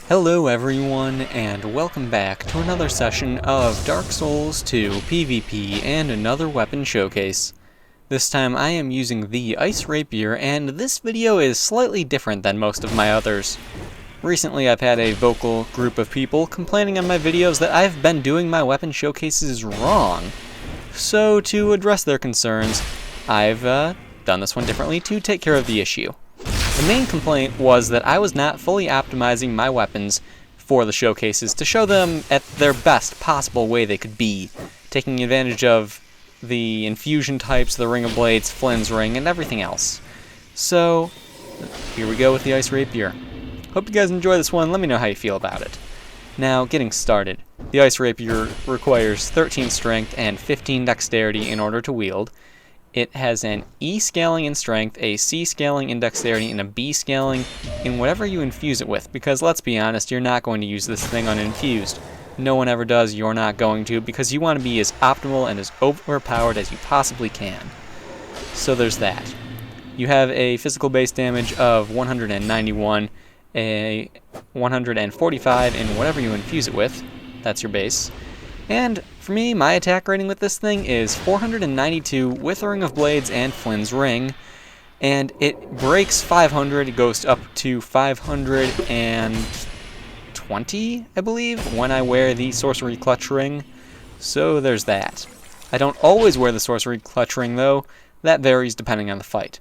Hello everyone, and welcome back to another session of Dark Souls 2 PvP and another weapon showcase. This time I am using the Ice Rapier, and this video is slightly different than most of my others. Recently I've had a vocal group of people complaining on my videos that I've been doing my weapon showcases wrong. So to address their concerns, I've done this one differently to take care of the issue. The main complaint was that I was not fully optimizing my weapons for the showcases to show them at their best possible way they could be, taking advantage of the infusion types, the Ring of Blades, Flynn's Ring, and everything else. So, here we go with the Ice Rapier. Hope you guys enjoy this one, let me know how you feel about it. Now, getting started. The Ice Rapier requires 13 strength and 15 dexterity in order to wield. It has an E scaling in strength, a C scaling in dexterity, and a B scaling in whatever you infuse it with, because let's be honest, you're not going to use this thing uninfused. No one ever does, you're not going to, because you want to be as optimal and as overpowered as you possibly can. So there's that. You have a physical base damage of 191, a 145 in whatever you infuse it with, that's your base. And for me, my attack rating with this thing is 492 with Ring of Blades and Flynn's Ring, and it breaks 500, it goes up to 520, I believe, when I wear the Sorcery Clutch Ring, so there's that. I don't always wear the Sorcery Clutch Ring though, that varies depending on the fight.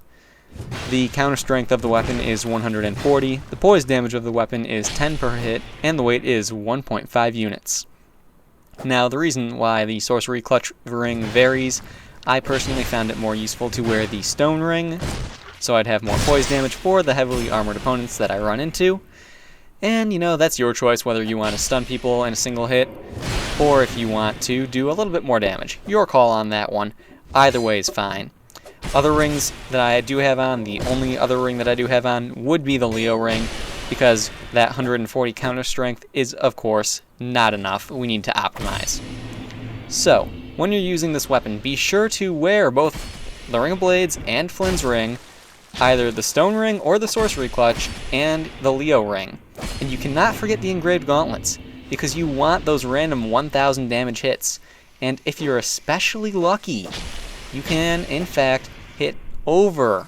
The counter strength of the weapon is 140, the poise damage of the weapon is 10 per hit, and the weight is 1.5 units. Now, the reason why the Sorcery Clutch Ring varies, I personally found it more useful to wear the Stone Ring, so I'd have more poise damage for the heavily armored opponents that I run into. And, you know, that's your choice whether you want to stun people in a single hit, or if you want to do a little bit more damage. Your call on that one. Either way is fine. Other rings that I do have on, the only other ring that I do have on would be the Leo Ring, because that 140 counter strength is, of course, not enough. We need to optimize. So, when you're using this weapon, be sure to wear both the Ring of Blades and Flynn's Ring, either the Stone Ring or the Sorcery Clutch, and the Leo Ring. And you cannot forget the Engraved Gauntlets, because you want those random 1000 damage hits. And if you're especially lucky, you can, in fact, hit over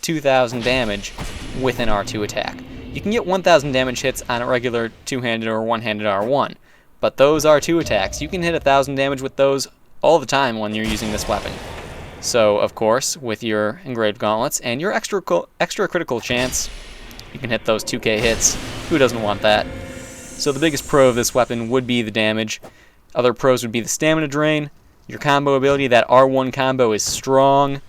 2000 damage with an R2 attack. You can get 1000 damage hits on a regular two-handed or one-handed R1, but those R2 attacks, you can hit 1000 damage with those all the time when you're using this weapon. So, of course, with your Engraved Gauntlets and your extra critical chance, you can hit those 2k hits. Who doesn't want that? So the biggest pro of this weapon would be the damage. Other pros would be the stamina drain, your combo ability. That R1 combo is strong,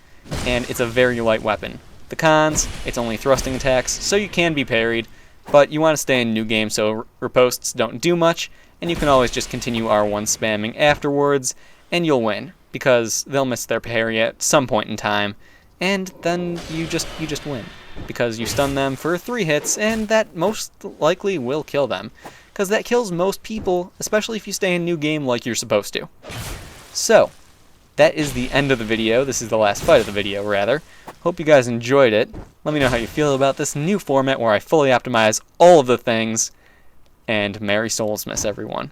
and it's a very light weapon. The cons, it's only thrusting attacks, so you can be parried, but you want to stay in new game so riposts don't do much, and you can always just continue R1 spamming afterwards, and you'll win, because they'll miss their parry at some point in time, and then you just win, because you stun them for 3 hits, and that most likely will kill them, because that kills most people, especially if you stay in new game like you're supposed to. So, that is the end of the video. This is the last fight of the video, rather. Hope you guys enjoyed it. Let me know how you feel about this new format where I fully optimize all of the things. And Merry Soulsmas, everyone.